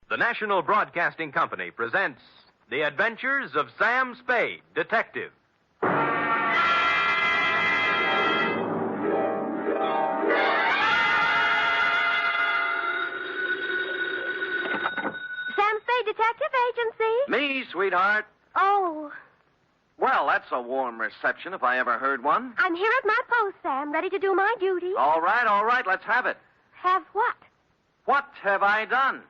The National Broadcasting Company presents The Adventures of Sam Spade, Detective. Sam Spade Detective Agency? Me, sweetheart. Oh, Well, that's a warm reception if I ever heard one. I'm here at my post, Sam, ready to do my duty. All right, let's have it. Have what? What have I done?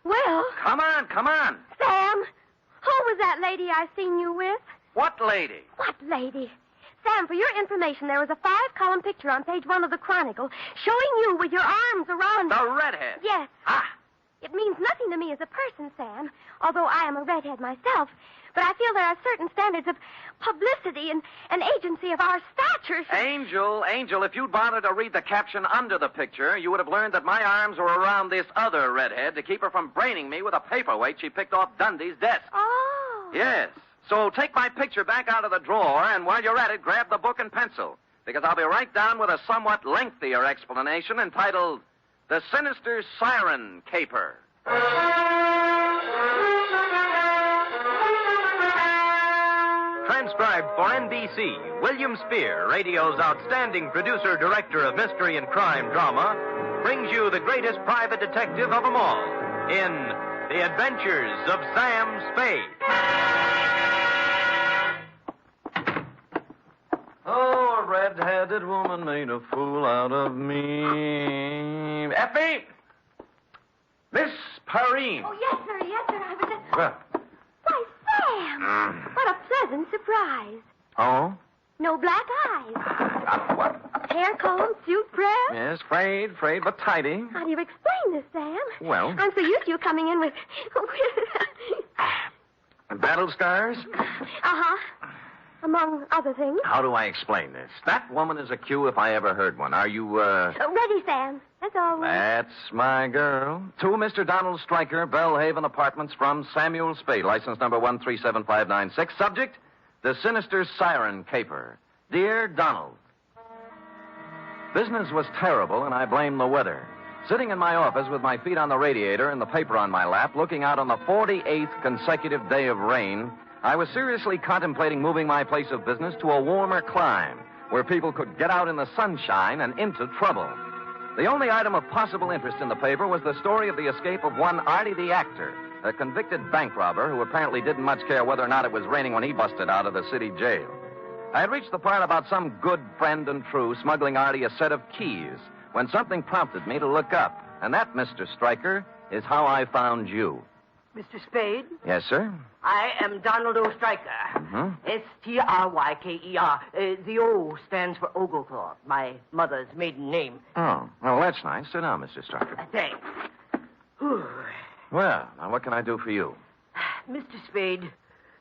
Well, Come on. Sam, who was that lady I seen you with? What lady? What lady? Sam, for your information, there was a 5-column picture on page 1 of the Chronicle showing you with your arms around... The redhead. Yes. Ah, It means nothing to me as a person, Sam, although I am a redhead myself. But I feel there are certain standards of publicity and agency of our stature. Angel, if you'd bothered to read the caption under the picture, you would have learned that my arms were around this other redhead to keep her from braining me with a paperweight she picked off Dundee's desk. Oh. Yes. So take my picture back out of the drawer, and while you're at it, grab the book and pencil, because I'll be right down with a somewhat lengthier explanation entitled The Sinister Siren Caper. Transcribed for NBC, William Spear, radio's outstanding producer-director of mystery and crime drama, brings you the greatest private detective of them all in The Adventures of Sam Spade. Oh, a red-headed woman made a fool out of me. Effie! Miss Perrine. Oh, yes, sir. I was just... Well. Why, Sam! What a pleasant surprise. Oh? No black eyes. What? Hair comb, suit pressed. Yes, frayed, but tidy. How do you explain this, Sam? Well. I'm so used to you coming in with... Battle scars? Uh-huh. Among other things. How do I explain this? That woman is a cue if I ever heard one. Are you, Ready, Sam. That's all. That's my girl. To Mr. Donald Stryker, Bellhaven Apartments from Samuel Spade, license number 137596. Subject, The Sinister Siren Caper. Dear Donald, business was terrible, and I blame the weather. Sitting in my office with my feet on the radiator and the paper on my lap, looking out on the 48th consecutive day of rain, I was seriously contemplating moving my place of business to a warmer clime, where people could get out in the sunshine and into trouble. The only item of possible interest in the paper was the story of the escape of one Artie the actor, a convicted bank robber who apparently didn't much care whether or not it was raining when he busted out of the city jail. I had reached the part about some good friend and true smuggling Artie a set of keys when something prompted me to look up. And that, Mr. Stryker, is how I found you. Mr. Spade? Yes, sir? I am Donald O. Stryker. Mm-hmm. Stryker. The O stands for Oglethorpe, my mother's maiden name. Oh, well, that's nice. Sit down, Mr. Stryker. Thanks. Whew. Well, now what can I do for you? Mr. Spade,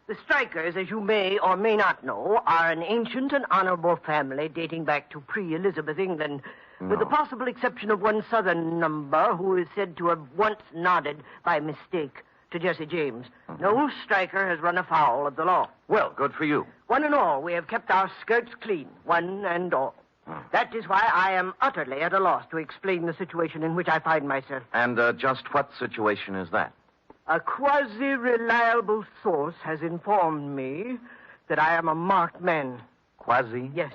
the Strykers, as you may or may not know, are an ancient and honorable family dating back to pre-Elizabeth England, with the possible exception of one southern number who is said to have once nodded by mistake to Jesse James. Mm-hmm. No Stryker has run afoul of the law. Well, good for you. One and all, we have kept our skirts clean, one and all. That is why I am utterly at a loss to explain the situation in which I find myself. And just what situation is that? A quasi-reliable source has informed me that I am a marked man. Quasi? Yes.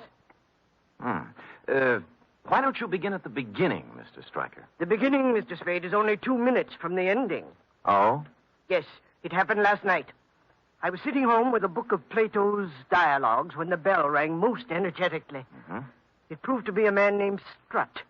Why don't you begin at the beginning, Mr. Stryker? The beginning, Mr. Spade, is only 2 minutes from the ending. Oh? Yes, it happened last night. I was sitting home with a book of Plato's dialogues when the bell rang most energetically. Mm-hmm. It proved to be a man named Strutt.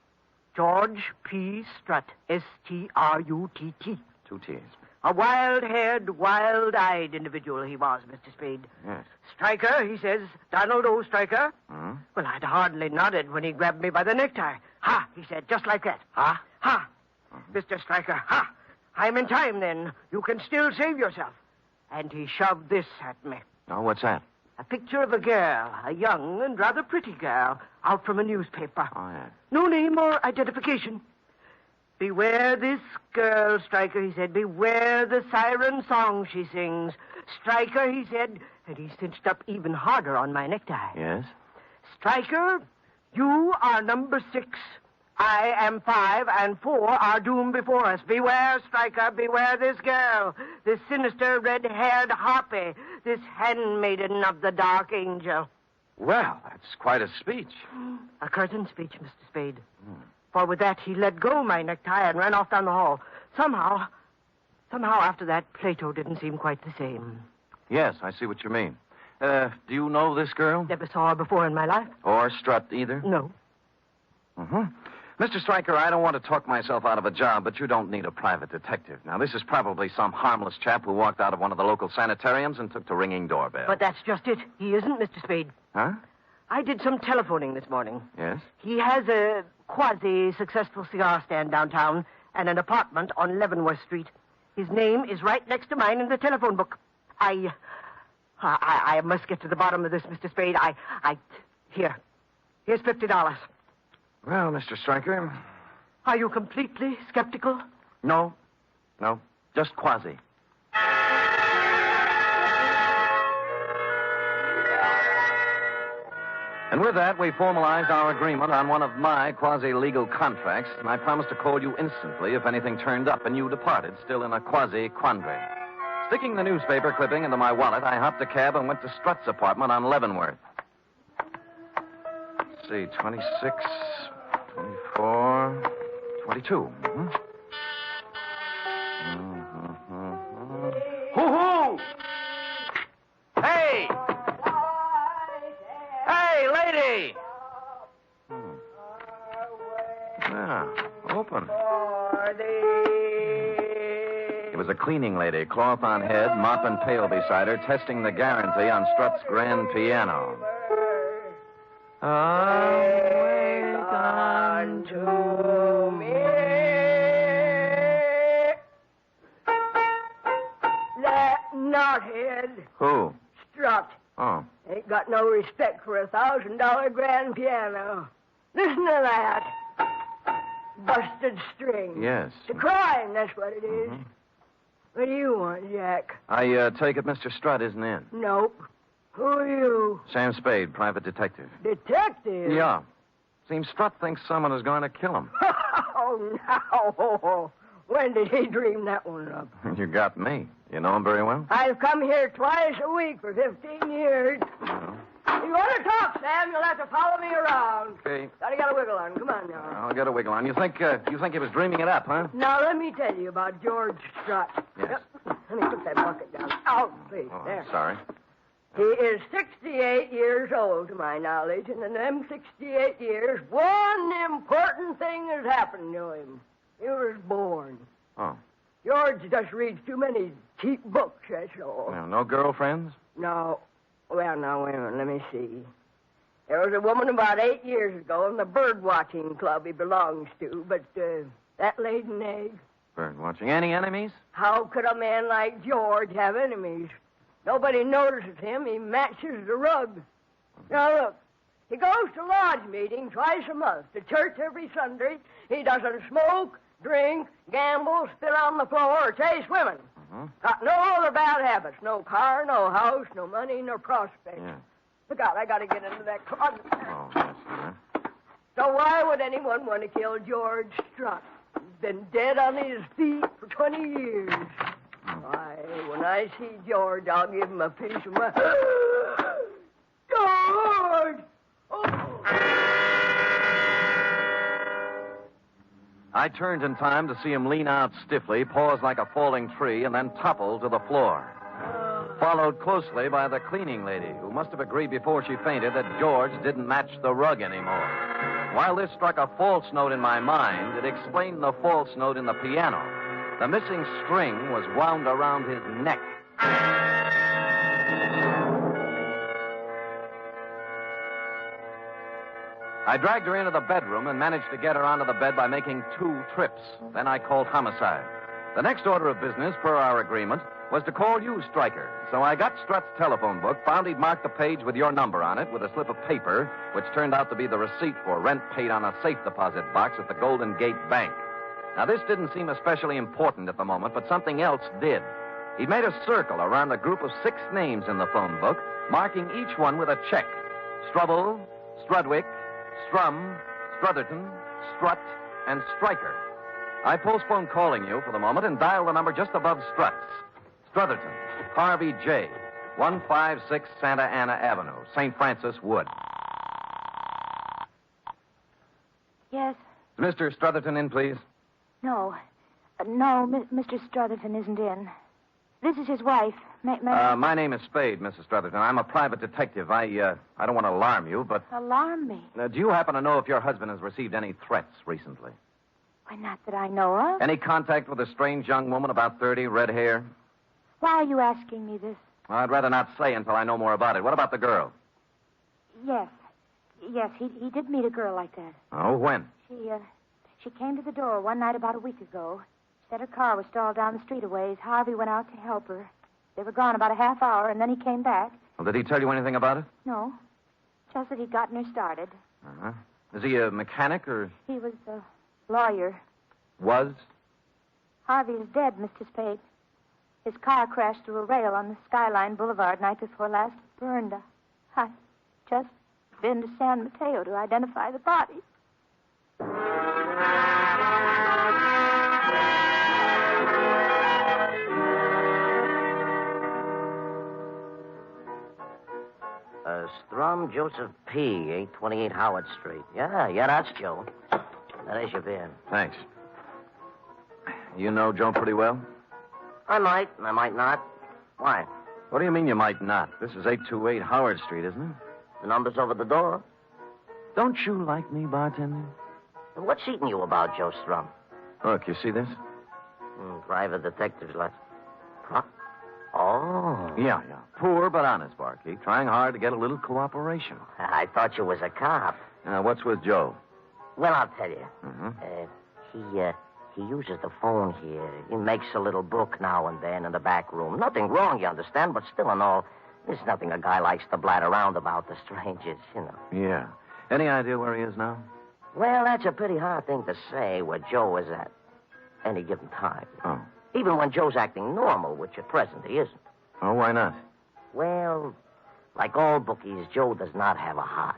George P. Strutt. S-T-R-U-T-T. 2 T's. A wild-haired, wild-eyed individual he was, Mr. Spade. Yes. Stryker, he says. Donald O. Stryker. Hmm? Well, I'd hardly nodded when he grabbed me by the necktie. Ha, he said, just like that. Ha? Ha. Mr. Stryker, ha. I'm in time, then. You can still save yourself. And he shoved this at me. Oh, what's that? A picture of a girl, a young and rather pretty girl, out from a newspaper. Oh, yes. No name or identification. Beware this girl, Stryker, he said. Beware the siren song she sings. Stryker, he said, and he cinched up even harder on my necktie. Yes? Stryker, you are number 6 I am 5, and 4 are doomed before us. Beware, Stryker, beware this girl, this sinister red-haired harpy, this handmaiden of the Dark Angel. Well, that's quite a speech. A curtain speech, Mr. Spade. For with that, he let go my necktie and ran off down the hall. Somehow after that, Plato didn't seem quite the same. Yes, I see what you mean. Do you know this girl? Never saw her before in my life. Or Strut either? No. Mm-hmm. Mr. Stryker, I don't want to talk myself out of a job, but you don't need a private detective. Now, this is probably some harmless chap who walked out of one of the local sanitariums and took the ringing doorbell. But that's just it. He isn't, Mr. Spade. Huh? I did some telephoning this morning. Yes? He has a quasi-successful cigar stand downtown and an apartment on Leavenworth Street. His name is right next to mine in the telephone book. I must get to the bottom of this, Mr. Spade. Here's $50. Well, Mr. Stryker... Are you completely skeptical? No, just quasi. And with that, we formalized our agreement on one of my quasi-legal contracts, and I promised to call you instantly if anything turned up, and you departed, still in a quasi-quandary. Sticking the newspaper clipping into my wallet, I hopped a cab and went to Strut's apartment on Leavenworth. Let's see, 26, 24, 22. Hoo-hoo! Hey! Hey, lady! Yeah, open. It was a cleaning lady, cloth on head, mop and pail beside her, testing the guarantee on Strut's grand piano. Wait unto me. That knothead. Who? Strut. Oh. Ain't got no respect for $1,000 grand piano. Listen to that. Busted string. Yes. It's a crime, that's what it is. Mm-hmm. What do you want, Jack? I take it Mr. Strut isn't in. Nope. Who are you? Sam Spade, private detective. Detective? Yeah. Seems Strut thinks someone is going to kill him. Oh, no. When did he dream that one up? You got me. You know him very well? I've come here twice a week for 15 years. If you want to talk, Sam, you'll have to follow me around. Okay. Gotta get a wiggle on. Come on now. I'll get a wiggle on. You think he was dreaming it up, huh? Now, let me tell you about George Strut. Yes. Yep. Let me put that bucket down. Oh, please. Oh, there. I'm sorry. He is 68 years old, to my knowledge, and in them 68 years, one important thing has happened to him. He was born. Oh. George just reads too many cheap books, that's all. Well, no girlfriends? No. Well, now, wait a minute. Let me see. There was a woman about 8 years ago in the bird-watching club he belongs to, but that laid an egg. Bird watching. Any enemies? How could a man like George have enemies? Nobody notices him. He matches the rug. Now, look. He goes to lodge meeting twice a month, to church every Sunday. He doesn't smoke, drink, gamble, spit on the floor, or chase women. Mm-hmm. Got no other bad habits. No car, no house, no money, no prospects. Yeah. Look out, I got to get into that closet. Oh, yes, sir. So why would anyone want to kill George Strut? He's been dead on his feet for 20 years. Why, when I see George, I'll give him a piece of my... George! Oh. I turned in time to see him lean out stiffly, pause like a falling tree, and then topple to the floor. Followed closely by the cleaning lady, who must have agreed before she fainted that George didn't match the rug anymore. While this struck a false note in my mind, it explained the false note in the piano. The missing string was wound around his neck. I dragged her into the bedroom and managed to get her onto the bed by making 2 trips. Then I called homicide. The next order of business, per our agreement, was to call you, Stryker. So I got Strut's telephone book, found he'd marked the page with your number on it with a slip of paper, which turned out to be the receipt for rent paid on a safe deposit box at the Golden Gate Bank. Now, this didn't seem especially important at the moment, but something else did. He'd made a circle around a group of 6 names in the phone book, marking each one with a check. Strubble, Strudwick, Strum, Strutherton, Strut, and Striker. I postponed calling you for the moment and dialed the number just above Struts. Strutherton, Harvey J., 156 Santa Ana Avenue, St. Francis Wood. Yes? Mr. Strutherton in, please? No. Mr. Strutherton isn't in. This is his wife. My name is Spade, Mrs. Strutherton. I'm a private detective. I don't want to alarm you, but... Alarm me? Do you happen to know if your husband has received any threats recently? Why, not that I know of. Any contact with a strange young woman about 30, red hair? Why are you asking me this? Well, I'd rather not say until I know more about it. What about the girl? Yes. Yes, he did meet a girl like that. Oh, when? She came to the door one night about a week ago. She said her car was stalled down the street a ways. Harvey went out to help her. They were gone about a half hour, and then he came back. Well, did he tell you anything about it? No. Just that he'd gotten her started. Uh-huh. Is he a mechanic, or... He was a lawyer. Was? Harvey is dead, Mr. Spade. His car crashed through a rail on the Skyline Boulevard night before last. Burned. I just been to San Mateo to identify the body. Strum Joseph P., 828 Howard Street. Yeah, that's Joe. There's your beer. Thanks. You know Joe pretty well? I might not. Why? What do you mean you might not? This is 828 Howard Street, isn't it? The number's over the door. Don't you like me bartending? What's eating you about, Joe Strum? Look, you see this? Private detective's license. Huh? Oh. Yeah. Poor but honest, barkeep. Trying hard to get a little cooperation. I thought you was a cop. What's with Joe? Well, I'll tell you. Mm-hmm. He uses the phone here. He makes a little book now and then in the back room. Nothing wrong, you understand, but still and all, there's nothing a guy likes to blat around about to strangers, you know. Yeah. Any idea where he is now? Well, that's a pretty hard thing to say where Joe is at any given time. Oh. Even when Joe's acting normal, which at present he isn't. Oh, why not? Well, like all bookies, Joe does not have a heart.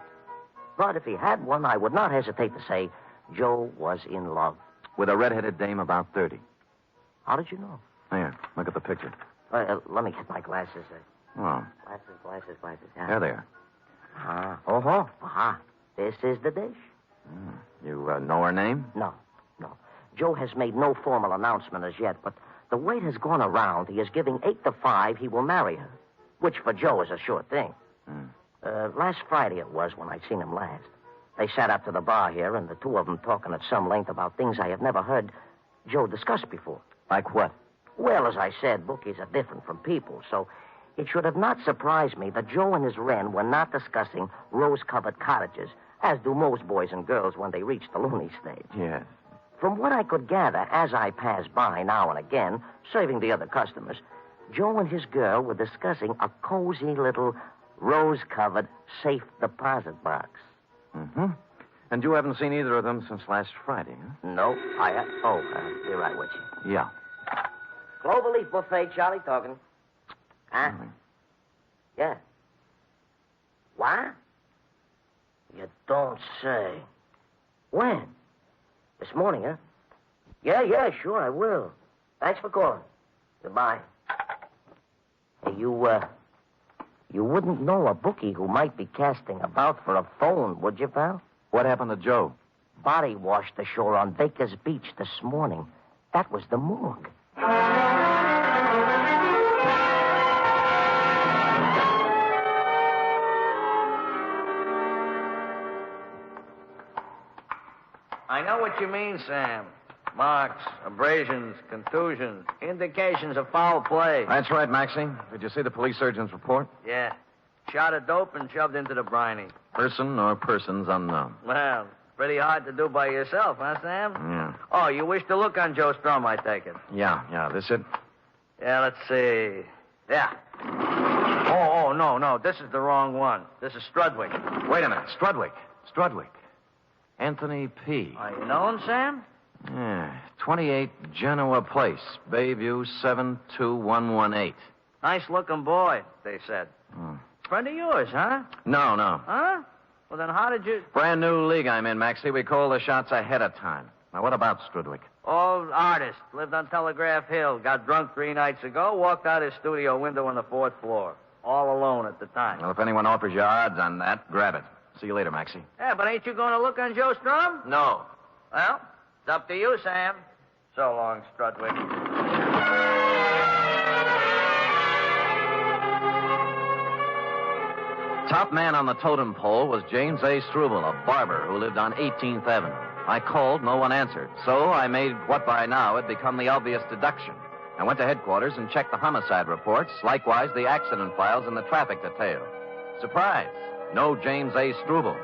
But if he had one, I would not hesitate to say Joe was in love. With a red-headed dame about 30. How did you know? Here, look at the picture. Let me get my glasses. Oh. Glasses. Yeah. There they are. This is the dish. You know her name? No. Joe has made no formal announcement as yet, but the word has gone around he is giving 8 to 5 he will marry her, which for Joe is a sure thing. Last Friday it was when I'd seen him last. They sat up to the bar here, and the two of them talking at some length about things I have never heard Joe discuss before. Like what? Well, as I said, bookies are different from people, so it should have not surprised me that Joe and his wren were not discussing rose-covered cottages, as do most boys and girls when they reach the loony stage. Yes. From what I could gather as I passed by now and again, serving the other customers, Joe and his girl were discussing a cozy little rose-covered safe deposit box. Mm-hmm. And you haven't seen either of them since last Friday, huh? No, be right with you. Yeah. Cloverleaf buffet, Charlie talking. Huh? Mm-hmm. Yeah. What? You don't say. When? This morning, huh? Yeah, sure, I will. Thanks for calling. Goodbye. Hey, you wouldn't know a bookie who might be casting about for a phone, would you, pal? What happened to Joe? Body washed ashore on Baker's Beach this morning. That was the morgue. I know what you mean, Sam. Marks, abrasions, contusions, indications of foul play. That's right, Maxie. Did you see the police surgeon's report? Yeah. Shot of dope and shoved into the briny. Person or persons unknown. Well, pretty hard to do by yourself, huh, Sam? Yeah. Oh, you wish to look on Joe Strum, I take it. Yeah. This it? Yeah, let's see. Yeah. Oh, no. This is the wrong one. This is Strudwick. Wait a minute. Strudwick. Anthony P. Are you known, Sam? Yeah. 28 Genoa Place, Bayview 72118. Nice-looking boy, they said. Friend of yours, huh? No. Huh? Well, then how did you... Brand new league I'm in, Maxie. We call the shots ahead of time. Now, what about Strudwick? Old artist. Lived on Telegraph Hill. Got drunk 3 nights ago. Walked out his studio window on the 4th floor. All alone at the time. Well, if anyone offers you odds on that, grab it. See you later, Maxie. Yeah, but ain't you going to look on Joe Strum? No. Well, it's up to you, Sam. So long, Strudwick. Top man on the totem pole was James A. Struble, a barber who lived on 18th Avenue. I called, no one answered. So I made what by now had become the obvious deduction. I went to headquarters and checked the homicide reports, likewise the accident files and the traffic detail. Surprise, no James A. Struble.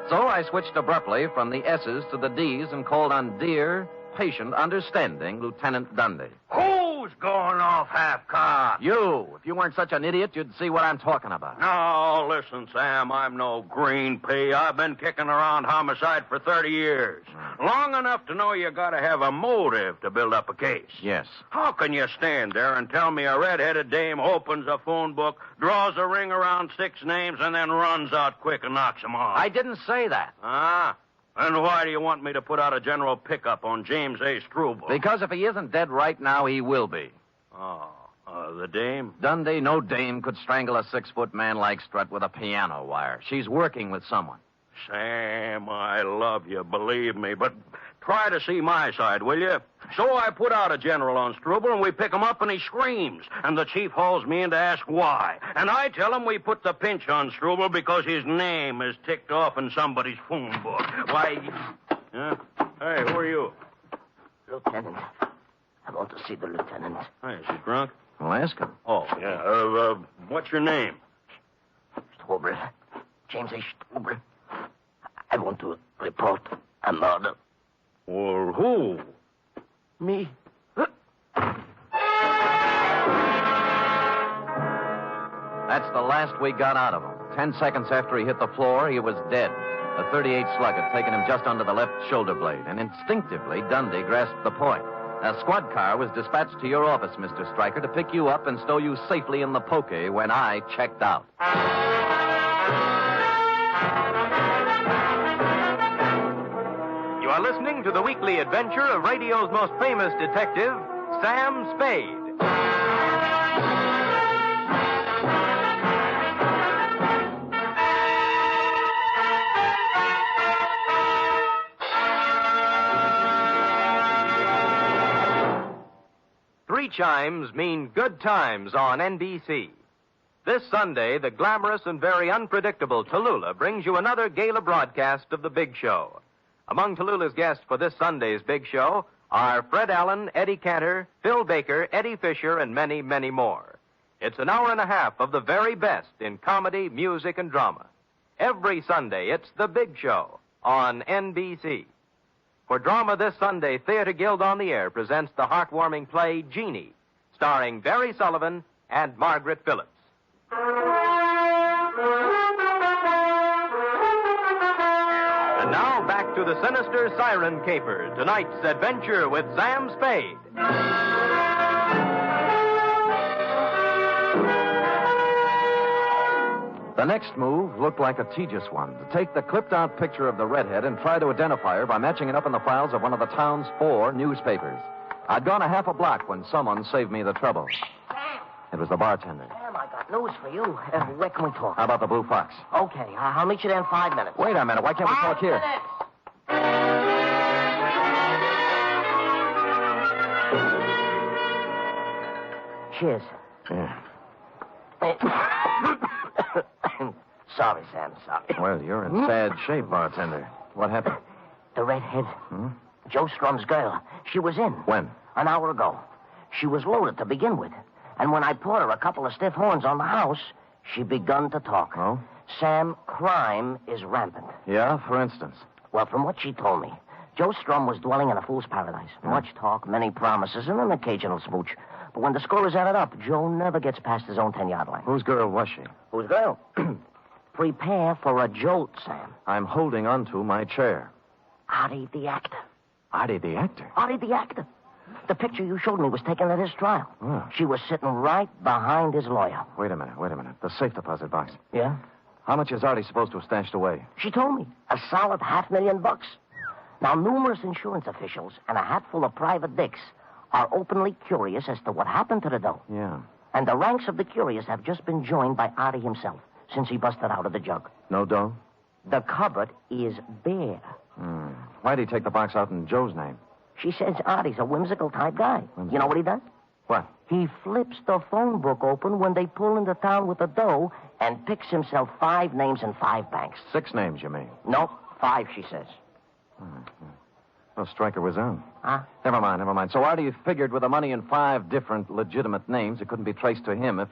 So I switched abruptly from the S's to the D's and called on dear, patient, understanding Lieutenant Dundee. Who's going off half-cocked? You. If you weren't such an idiot, you'd see what I'm talking about. No, listen, Sam, I'm no green pea. I've been kicking around homicide for 30 years. Long enough to know you gotta have a motive to build up a case. Yes. How can you stand there and tell me a red-headed dame opens a phone book, draws a ring around 6 names, and then runs out quick and knocks them off? I didn't say that. Ah? And why do you want me to put out a general pickup on James A. Struble? Because if he isn't dead right now, he will be. Oh, the dame? Dundee, no dame could strangle a 6-foot man like Strut with a piano wire. She's working with someone. Sam, I love you, believe me, but try to see my side, will you? So I put out a general on Struble, and we pick him up, and he screams. And the chief hauls me in to ask why. And I tell him we put the pinch on Struble because his name is ticked off in somebody's phone book. Why... Hey, who are you? Lieutenant. I want to see the lieutenant. Hey, is he drunk? Well, ask him. Oh, yeah. What's your name? Struble. James A. Struble. I want to report a murder. Well, who? Me. That's the last we got out of him. 10 seconds after he hit the floor, he was dead. A .38 slug had taken him just under the left shoulder blade, and instinctively, Dundee grasped the point. A squad car was dispatched to your office, Mr. Stryker, to pick you up and stow you safely in the poke when I checked out. You are listening to the weekly adventure of radio's most famous detective, Sam Spade. Three chimes mean good times on NBC. This Sunday, the glamorous and very unpredictable Tallulah brings you another gala broadcast of The Big Show. Among Tallulah's guests for this Sunday's Big Show are Fred Allen, Eddie Cantor, Phil Baker, Eddie Fisher, and many, many more. It's an hour and a half of the very best in comedy, music, and drama. Every Sunday, it's The Big Show on NBC. For drama this Sunday, Theater Guild on the Air presents the heartwarming play Jeannie, starring Barry Sullivan and Margaret Phillips. And now back to the sinister siren caper, tonight's adventure with Sam Spade. The next move looked like a tedious one. To take the clipped-out picture of the redhead and try to identify her by matching it up in the files of one of the town's 4 newspapers. I'd gone a half a block when someone saved me the trouble. It was the bartender. Sam, I got news for you. Where can we talk? How about the Blue Fox? Okay, I'll meet you there in 5 minutes. Wait a minute. Why can't we talk here? 5 minutes. Cheers. Yeah. Sorry, Sam, sorry. Well, you're in sad shape, bartender. What happened? The redhead. Joe Strum's girl. She was in. When? An hour ago. She was loaded to begin with. And when I poured her a couple of stiff horns on the house, she begun to talk. Oh? Sam, crime is rampant. Yeah, for instance. Well, from what she told me, Joe Strum was dwelling in a fool's paradise. Much talk, many promises, and an occasional smooch. But when the score is added up, Joe never gets past his own 10-yard line. Whose girl was she? Whose girl? Prepare for a jolt, Sam. I'm holding onto my chair. Artie the actor. Artie the actor? Artie the actor. The picture you showed me was taken at his trial. Oh. She was sitting right behind his lawyer. Wait a minute. The safe deposit box. Yeah? How much is Artie supposed to have stashed away? She told me. A solid $500,000. Now, numerous insurance officials and a hatful of private dicks are openly curious as to what happened to the dough. Yeah. And the ranks of the curious have just been joined by Artie himself since he busted out of the jug. No dough? The cupboard is bare. Why'd he take the box out in Joe's name? She says Artie's a whimsical type guy. You know what he does? What? He flips the phone book open when they pull into town with the dough and picks himself 5 names and 5 banks. 6 names, you mean? Nope, 5, she says. Well, Stryker was on. Huh? Never mind. So Artie figured with the money in 5 different legitimate names, it couldn't be traced to him if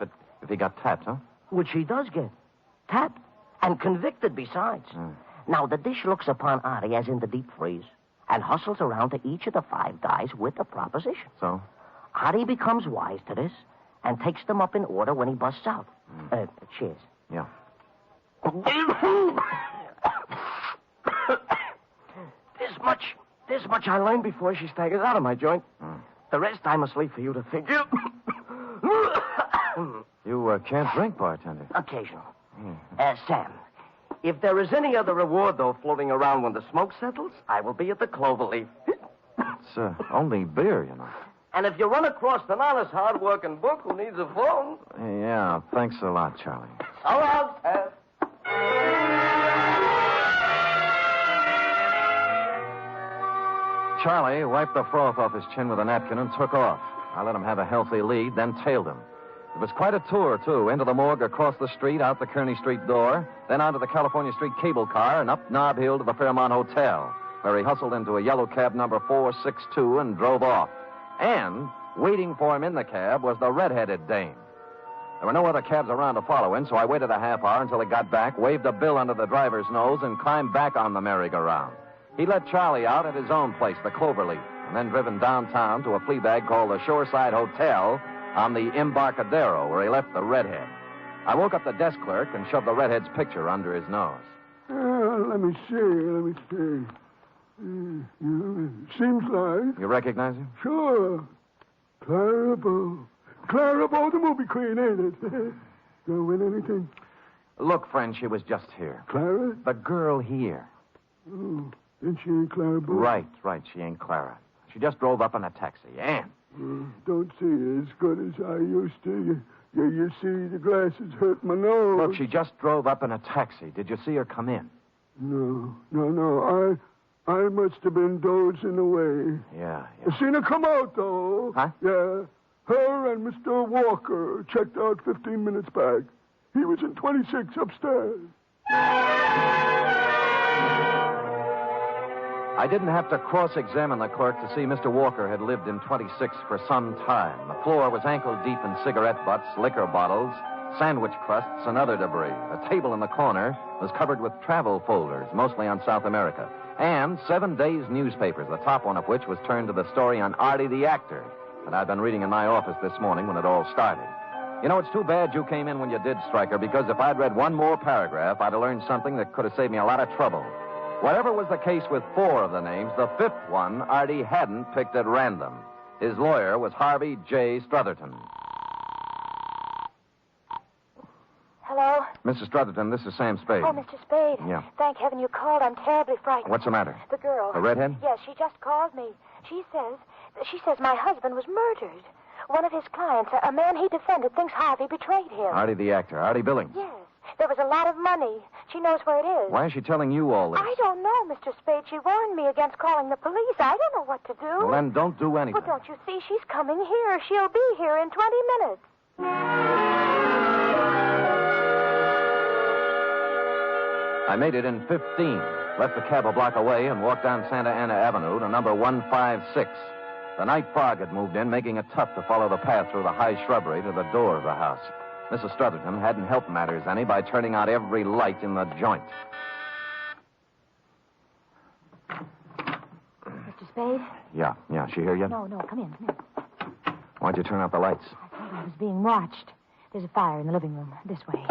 he got tapped, huh? Which he does get. Tapped. And convicted besides. Now, the dish looks upon Artie as in the deep freeze and hustles around to each of the 5 guys with a proposition. So? Artie becomes wise to this and takes them up in order when he busts out. Cheers. Yeah. This much I learned before she staggers out of my joint. The rest I must leave for you to figure. You can't drink, bartender. Occasional. Sam, if there is any other reward, though, floating around when the smoke settles, I will be at the Cloverleaf. It's only beer, you know. And if you run across an honest, hard-working book who needs a phone... Yeah, thanks a lot, Charlie. So long, Sam. Charlie wiped the froth off his chin with a napkin and took off. I let him have a healthy lead, then tailed him. It was quite a tour, too. Into the morgue, across the street, out the Kearney Street door, then onto the California Street cable car, and up Nob Hill to the Fairmont Hotel, where he hustled into a yellow cab number 462 and drove off. And waiting for him in the cab was the red-headed dame. There were no other cabs around to follow him, so I waited a half hour until he got back, waved a bill under the driver's nose, and climbed back on the merry-go-round. He let Charlie out at his own place, the Cloverleaf, and then driven downtown to a flea bag called the Shoreside Hotel on the Embarcadero, where he left the redhead. I woke up the desk clerk and shoved the redhead's picture under his nose. Let me see. Seems like... You recognize him? Sure. Clara Bow, the movie queen, ain't it? Gonna win anything? Look, friend, she was just here. Clara? The girl here. Oh, then she ain't Clara Bow? Right. She ain't Clara. She just drove up in a taxi. Ann. Don't see her as good as I used to. You see, the glasses hurt my nose. Look, she just drove up in a taxi. Did you see her come in? No. I must have been dozing away. Yeah. I seen her come out, though. Huh? Yeah. Her and Mr. Walker checked out 15 minutes back. He was in 26 upstairs. I didn't have to cross-examine the clerk to see Mr. Walker had lived in 26 for some time. The floor was ankle-deep in cigarette butts, liquor bottles, sandwich crusts, and other debris. A table in the corner was covered with travel folders, mostly on South America, and 7 days' newspapers, the top one of which was turned to the story on Artie the actor that I'd been reading in my office this morning when it all started. You know, it's too bad you came in when you did, Stryker, because if I'd read one more paragraph, I'd have learned something that could have saved me a lot of trouble. Whatever was the case with 4 of the names, the 5th one Artie hadn't picked at random. His lawyer was Harvey J. Strutherton. Hello? Mrs. Strutherton, this is Sam Spade. Oh, Mr. Spade. Yeah. Thank heaven you called. I'm terribly frightened. What's the matter? The girl. The redhead? Yes, she just called me. She says my husband was murdered. One of his clients, a man he defended, thinks Harvey betrayed him. Artie the actor. Artie Billings. Yes. There was a lot of money. She knows where it is. Why is she telling you all this? I don't know, Mr. Spade. She warned me against calling the police. I don't know what to do. Well, then don't do anything. Well, don't you see? She's coming here. She'll be here in 20 minutes. I made it in 15, left the cab a block away, and walked down Santa Ana Avenue to number 156. The night fog had moved in, making it tough to follow the path through the high shrubbery to the door of the house. Mrs. Strutherton hadn't helped matters any by turning out every light in the joint. Mr. Spade? Yeah. She here yet? No, come in. Why'd you turn out the lights? I thought I was being watched. There's a fire in the living room. This way.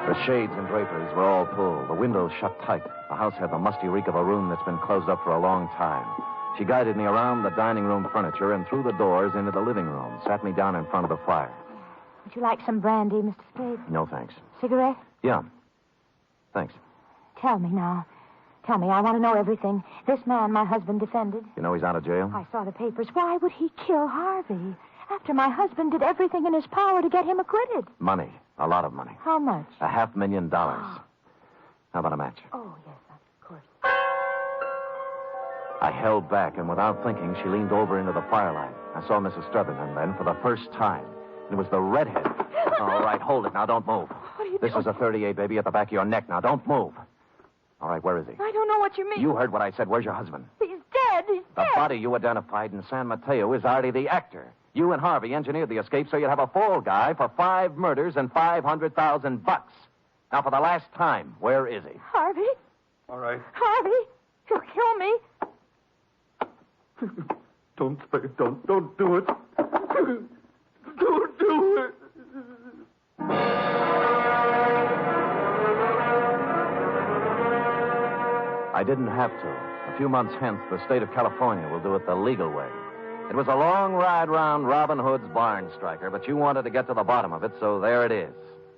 The shades and draperies were all pulled. The windows shut tight. The house had the musty reek of a room that's been closed up for a long time. She guided me around the dining room furniture and through the doors into the living room, sat me down in front of the fire. Would you like some brandy, Mr. Spade? No, thanks. Cigarette? Yeah. Thanks. Tell me now. Tell me, I want to know everything. This man my husband defended. You know he's out of jail? I saw the papers. Why would he kill Harvey? After my husband did everything in his power to get him acquitted. Money. A lot of money. How much? $500,000. How about a match? Oh, yes, of course. I held back, and without thinking, she leaned over into the firelight. I saw Mrs. Strutherman then for the first time. It was the redhead. All right, hold it. Now, don't move. What are you This doing? is a .38, baby, at the back of your neck. Now, don't move. All right, where is he? I don't know what you mean. You heard what I said. Where's your husband? He's dead. He's The dead. body you identified in San Mateo is Artie the actor. You and Harvey engineered the escape so you'd have a fall guy for 5 murders and $500,000. Now, for the last time, where is he? Harvey? All right. Harvey? You'll kill me. Don't, Spade. Don't do it. Don't do it. I didn't have to. A few months hence, the state of California will do it the legal way. It was a long ride round Robin Hood's barn, Stryker, but you wanted to get to the bottom of it, so there it is.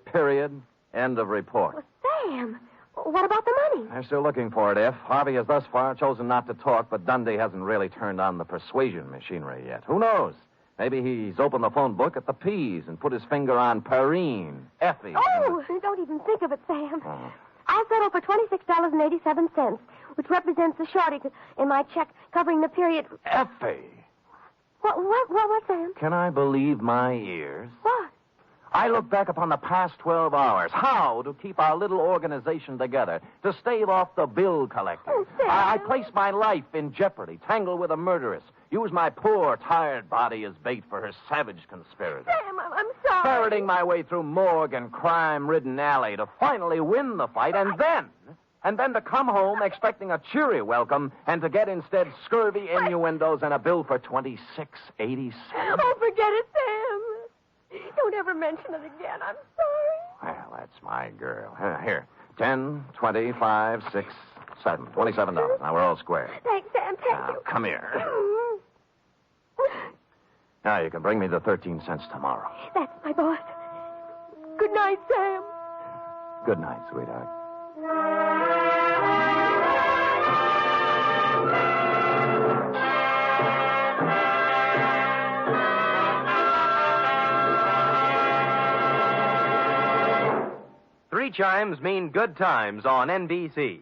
Period. End of report. Well, Sam, what about the money? They're still looking for it, F. Harvey has thus far chosen not to talk, but Dundee hasn't really turned on the persuasion machinery yet. Who knows? Maybe he's opened the phone book at the P's and put his finger on Perrine, Effie. Oh, don't even think of it, Sam. Oh. I'll settle for $26.87, which represents the shortage in my check covering the period. Effie! What, Sam? Can I believe my ears? What? I look back upon the past 12 hours. How to keep our little organization together, to stave off the bill collectors. Oh, Sam. I placed my life in jeopardy, tangled with a murderess, used my poor, tired body as bait for her savage conspiracy. Sam, I'm sorry. Ferreting my way through morgue and crime-ridden alley to finally win the fight, and then to come home expecting a cheery welcome, and to get instead scurvy innuendos and a bill for $26.87. Oh, forget it, Sam. Don't ever mention it again. I'm sorry. Well, that's my girl. Here, 10, 25, 6, 7, $27. Now we're all square. Thanks, Sam. Thank Now, you. come here. Now, you can bring me the 13 cents tomorrow. That's my boss. Good night, Sam. Good night, sweetheart. Three chimes mean good times on NBC.